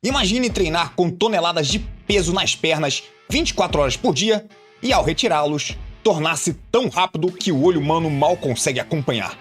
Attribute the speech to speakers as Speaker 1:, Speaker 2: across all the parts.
Speaker 1: Imagine treinar com toneladas de peso nas pernas 24 horas por dia e, ao retirá-los, tornar-se tão rápido que o olho humano mal consegue acompanhar.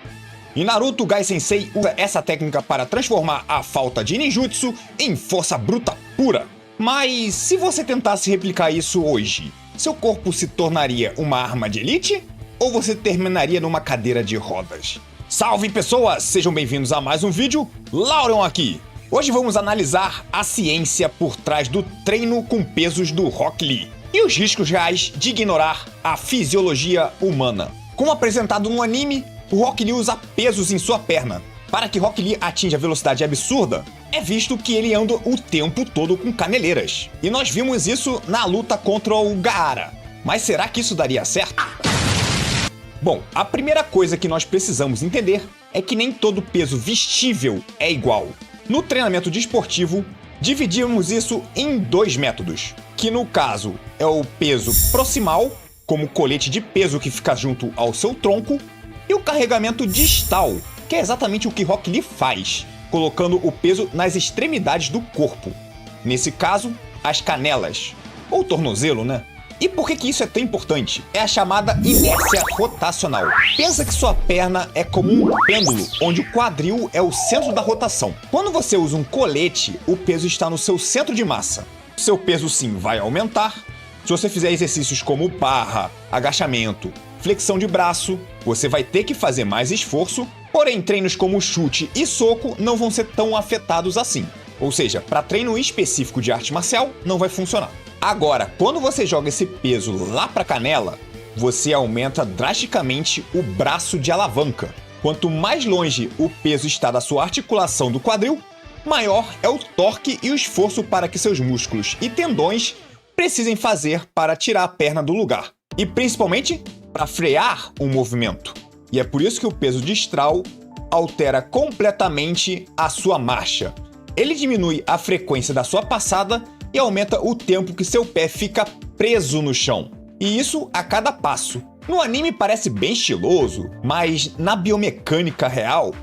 Speaker 1: Em Naruto, Gai Sensei usa essa técnica para transformar a falta de ninjutsu em força bruta pura. Mas se você tentasse replicar isso hoje, seu corpo se tornaria uma arma de elite? Ou você terminaria numa cadeira de rodas? Salve pessoas! Sejam bem-vindos a mais um vídeo, Laurion aqui! Hoje vamos analisar a ciência por trás do treino com pesos do Rock Lee e os riscos reais de ignorar a fisiologia humana. Como apresentado no anime, o Rock Lee usa pesos em sua perna. Para que Rock Lee atinja velocidade absurda, é visto que ele anda o tempo todo com caneleiras. E nós vimos isso na luta contra o Gaara. Mas será que isso daria certo? Bom, a primeira coisa que nós precisamos entender é que nem todo peso vestível é igual. No treinamento desportivo, dividimos isso em dois métodos, que no caso é o peso proximal, como o colete de peso que fica junto ao seu tronco, e o carregamento distal, que é exatamente o que Rock Lee faz, colocando o peso nas extremidades do corpo. Nesse caso, as canelas, ou tornozelo, né? E por que isso é tão importante? É a chamada inércia rotacional. Pensa que sua perna é como um pêndulo, onde o quadril é o centro da rotação. Quando você usa um colete, o peso está no seu centro de massa. Seu peso sim vai aumentar. Se você fizer exercícios como barra, agachamento, flexão de braço, você vai ter que fazer mais esforço, porém treinos como chute e soco não vão ser tão afetados assim. Ou seja, para treino específico de arte marcial, não vai funcionar. Agora, quando você joga esse peso lá para a canela, você aumenta drasticamente o braço de alavanca. Quanto mais longe o peso está da sua articulação do quadril, maior é o torque e o esforço para que seus músculos e tendões precisem fazer para tirar a perna do lugar. E principalmente para frear o movimento. E é por isso que o peso distal altera completamente a sua marcha. Ele diminui a frequência da sua passada e aumenta o tempo que seu pé fica preso no chão. E isso a cada passo. No anime parece bem estiloso, mas na biomecânica real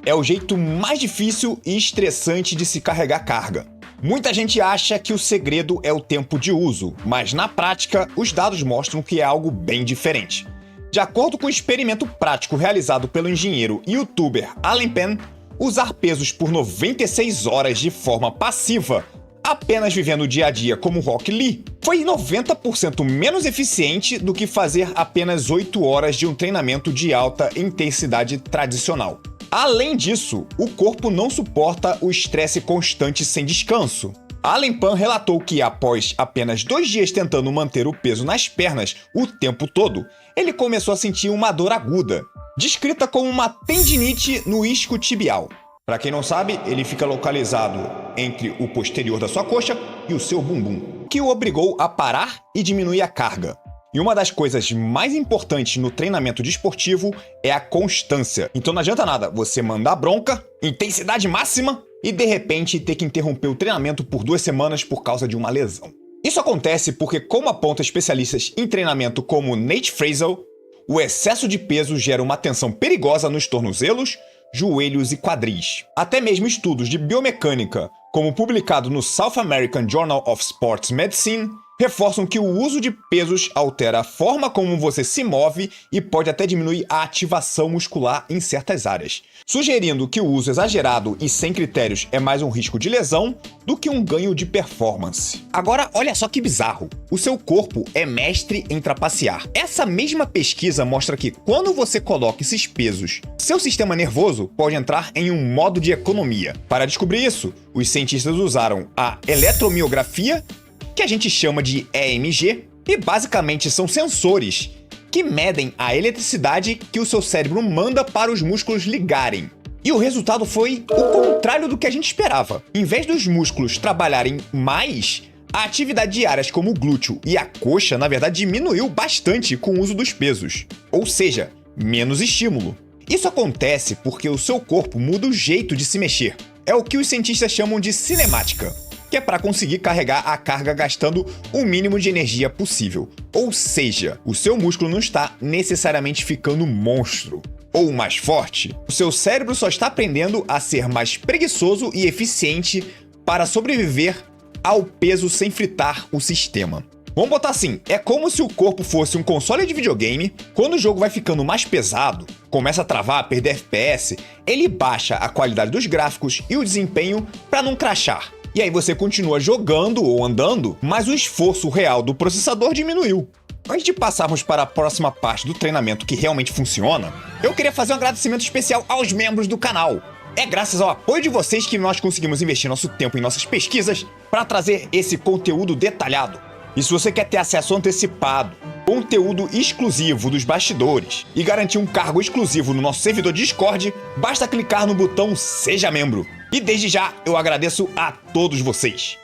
Speaker 1: é o jeito mais difícil e estressante de se carregar carga. Muita gente acha que o segredo é o tempo de uso, mas na prática os dados mostram que é algo bem diferente. De acordo com o experimento prático realizado pelo engenheiro e youtuber Allen Penn, usar pesos por 96 horas de forma passiva, apenas vivendo o dia a dia como Rock Lee, foi 90% menos eficiente do que fazer apenas 8 horas de um treinamento de alta intensidade tradicional. Além disso, o corpo não suporta o estresse constante sem descanso. Allen Penn relatou que após apenas 2 dias tentando manter o peso nas pernas o tempo todo, ele começou a sentir uma dor aguda, descrita como uma tendinite no isquiotibial. Para quem não sabe, ele fica localizado entre o posterior da sua coxa e o seu bumbum, que o obrigou a parar e diminuir a carga. E uma das coisas mais importantes no treinamento desportivo é a constância. Então não adianta nada você mandar bronca, intensidade máxima e de repente ter que interromper o treinamento por 2 semanas por causa de uma lesão. Isso acontece porque, como apontam especialistas em treinamento como Nate Fraser, o excesso de peso gera uma tensão perigosa nos tornozelos, joelhos e quadris. Até mesmo estudos de biomecânica, como publicado no South American Journal of Sports Medicine, reforçam que o uso de pesos altera a forma como você se move e pode até diminuir a ativação muscular em certas áreas, sugerindo que o uso exagerado e sem critérios é mais um risco de lesão do que um ganho de performance. Agora, olha só que bizarro. O seu corpo é mestre em trapacear. Essa mesma pesquisa mostra que quando você coloca esses pesos, seu sistema nervoso pode entrar em um modo de economia. Para descobrir isso, os cientistas usaram a eletromiografia, que a gente chama de EMG, e basicamente são sensores que medem a eletricidade que o seu cérebro manda para os músculos ligarem. E o resultado foi o contrário do que a gente esperava. Em vez dos músculos trabalharem mais, a atividade de áreas como o glúteo e a coxa, na verdade, diminuiu bastante com o uso dos pesos. Ou seja, menos estímulo. Isso acontece porque o seu corpo muda o jeito de se mexer. É o que os cientistas chamam de cinemática, que é para conseguir carregar a carga gastando o mínimo de energia possível. Ou seja, o seu músculo não está necessariamente ficando monstro ou mais forte. O seu cérebro só está aprendendo a ser mais preguiçoso e eficiente para sobreviver ao peso sem fritar o sistema. Vamos botar assim, é como se o corpo fosse um console de videogame. Quando o jogo vai ficando mais pesado, começa a travar, perder FPS, ele baixa a qualidade dos gráficos e o desempenho para não crashar. E aí você continua jogando ou andando, mas o esforço real do processador diminuiu. Antes de passarmos para a próxima parte do treinamento que realmente funciona, eu queria fazer um agradecimento especial aos membros do canal. É graças ao apoio de vocês que nós conseguimos investir nosso tempo em nossas pesquisas para trazer esse conteúdo detalhado. E se você quer ter acesso antecipado, conteúdo exclusivo dos bastidores e garantir um cargo exclusivo no nosso servidor Discord, basta clicar no botão Seja Membro. E desde já eu agradeço a todos vocês.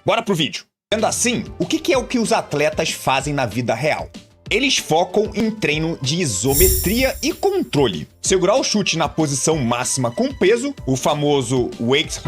Speaker 1: Bora pro vídeo. Sendo assim, o que é o que os atletas fazem na vida real? Eles focam em treino de isometria e controle. Segurar o chute na posição máxima com peso, o famoso weight,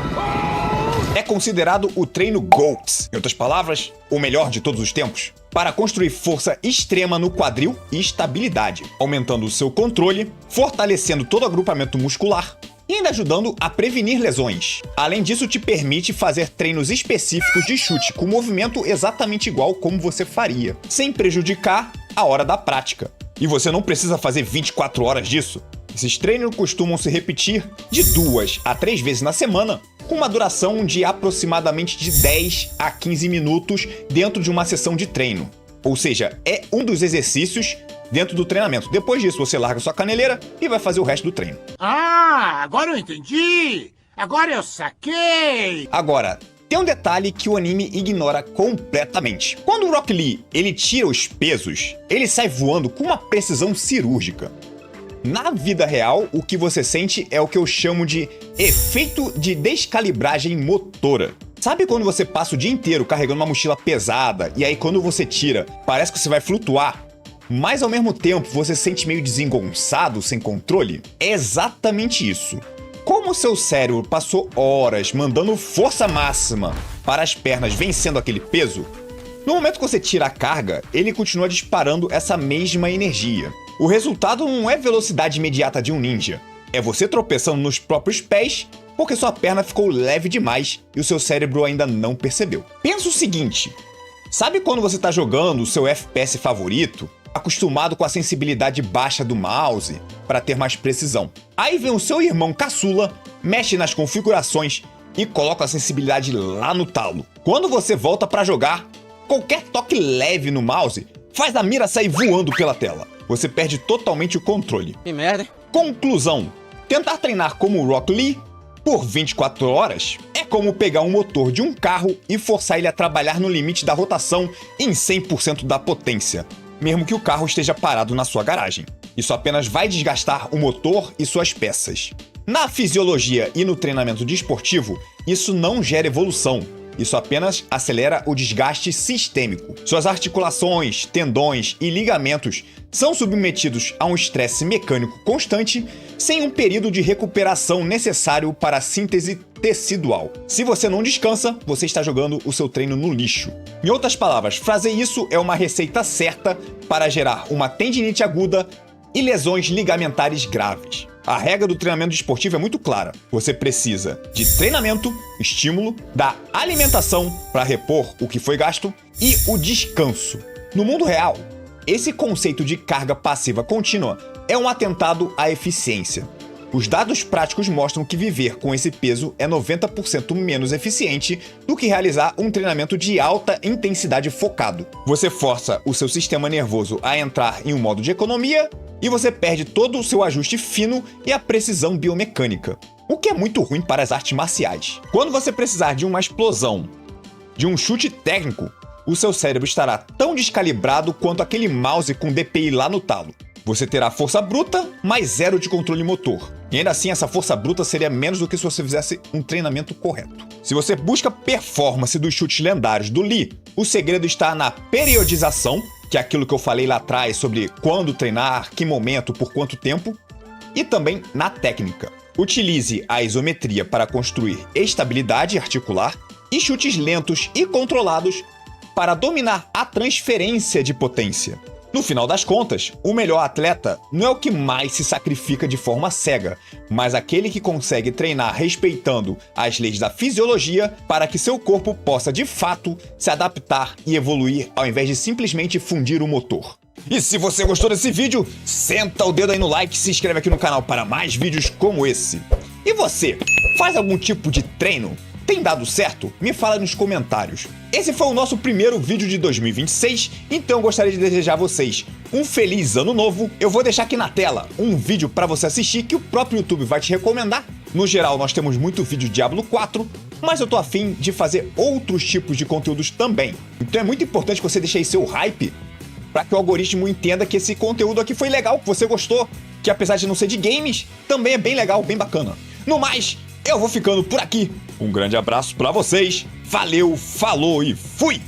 Speaker 1: é considerado o treino GOAT, em outras palavras, o melhor de todos os tempos, para construir força extrema no quadril e estabilidade, aumentando o seu controle, fortalecendo todo o agrupamento muscular e ainda ajudando a prevenir lesões. Além disso, te permite fazer treinos específicos de chute com movimento exatamente igual como você faria, sem prejudicar a hora da prática. E você não precisa fazer 24 horas disso. Esses treinos costumam se repetir de 2 a 3 vezes na semana, com uma duração de aproximadamente de 10 a 15 minutos dentro de uma sessão de treino. Ou seja, é um dos exercícios dentro do treinamento. Depois disso, você larga sua caneleira e vai fazer o resto do treino.
Speaker 2: Ah, agora eu entendi! Agora eu saquei!
Speaker 1: Agora, tem um detalhe que o anime ignora completamente. Quando o Rock Lee ele tira os pesos, ele sai voando com uma precisão cirúrgica. Na vida real, o que você sente é o que eu chamo de efeito de descalibragem motora. Sabe quando você passa o dia inteiro carregando uma mochila pesada e aí quando você tira, parece que você vai flutuar, mas ao mesmo tempo você se sente meio desengonçado, sem controle? É exatamente isso. Como o seu cérebro passou horas mandando força máxima para as pernas vencendo aquele peso, no momento que você tira a carga, ele continua disparando essa mesma energia. O resultado não é velocidade imediata de um ninja, é você tropeçando nos próprios pés porque sua perna ficou leve demais e o seu cérebro ainda não percebeu. Pensa o seguinte, sabe quando você está jogando o seu FPS favorito, acostumado com a sensibilidade baixa do mouse para ter mais precisão? Aí vem o seu irmão caçula, mexe nas configurações e coloca a sensibilidade lá no talo. Quando você volta para jogar, qualquer toque leve no mouse faz a mira sair voando pela tela. Você perde totalmente o controle.
Speaker 3: Que merda, hein?
Speaker 1: Conclusão. Tentar treinar como o Rock Lee por 24 horas é como pegar um motor de um carro e forçar ele a trabalhar no limite da rotação em 100% da potência, mesmo que o carro esteja parado na sua garagem. Isso apenas vai desgastar o motor e suas peças. Na fisiologia e no treinamento desportivo, isso não gera evolução. Isso apenas acelera o desgaste sistêmico. Suas articulações, tendões e ligamentos são submetidos a um estresse mecânico constante, sem um período de recuperação necessário para a síntese tecidual. Se você não descansa, você está jogando o seu treino no lixo. Em outras palavras, fazer isso é uma receita certa para gerar uma tendinite aguda e lesões ligamentares graves. A regra do treinamento esportivo é muito clara. Você precisa de treinamento, estímulo, da alimentação para repor o que foi gasto e o descanso. No mundo real, esse conceito de carga passiva contínua é um atentado à eficiência. Os dados práticos mostram que viver com esse peso é 90% menos eficiente do que realizar um treinamento de alta intensidade focado. Você força o seu sistema nervoso a entrar em um modo de economia e você perde todo o seu ajuste fino e a precisão biomecânica, o que é muito ruim para as artes marciais. Quando você precisar de uma explosão, de um chute técnico, o seu cérebro estará tão descalibrado quanto aquele mouse com DPI lá no talo. Você terá força bruta, mais 0 de controle motor. E ainda assim, essa força bruta seria menos do que se você fizesse um treinamento correto. Se você busca performance dos chutes lendários do Lee, o segredo está na periodização, que é aquilo que eu falei lá atrás sobre quando treinar, que momento, por quanto tempo, e também na técnica. Utilize a isometria para construir estabilidade articular e chutes lentos e controlados para dominar a transferência de potência. No final das contas, o melhor atleta não é o que mais se sacrifica de forma cega, mas aquele que consegue treinar respeitando as leis da fisiologia para que seu corpo possa de fato se adaptar e evoluir ao invés de simplesmente fundir o motor. E se você gostou desse vídeo, senta o dedo aí no like e se inscreve aqui no canal para mais vídeos como esse. E você, faz algum tipo de treino? Tem dado certo? Me fala nos comentários. Esse foi o nosso primeiro vídeo de 2026, então eu gostaria de desejar a vocês um feliz ano novo. Eu vou deixar aqui na tela um vídeo para você assistir que o próprio YouTube vai te recomendar. No geral, nós temos muito vídeo de Diablo 4, mas eu tô afim de fazer outros tipos de conteúdos também. Então é muito importante que você deixe aí seu hype para que o algoritmo entenda que esse conteúdo aqui foi legal, que você gostou, que apesar de não ser de games, também é bem legal, bem bacana. No mais, eu vou ficando por aqui. Um grande abraço pra vocês. Valeu, falou e fui!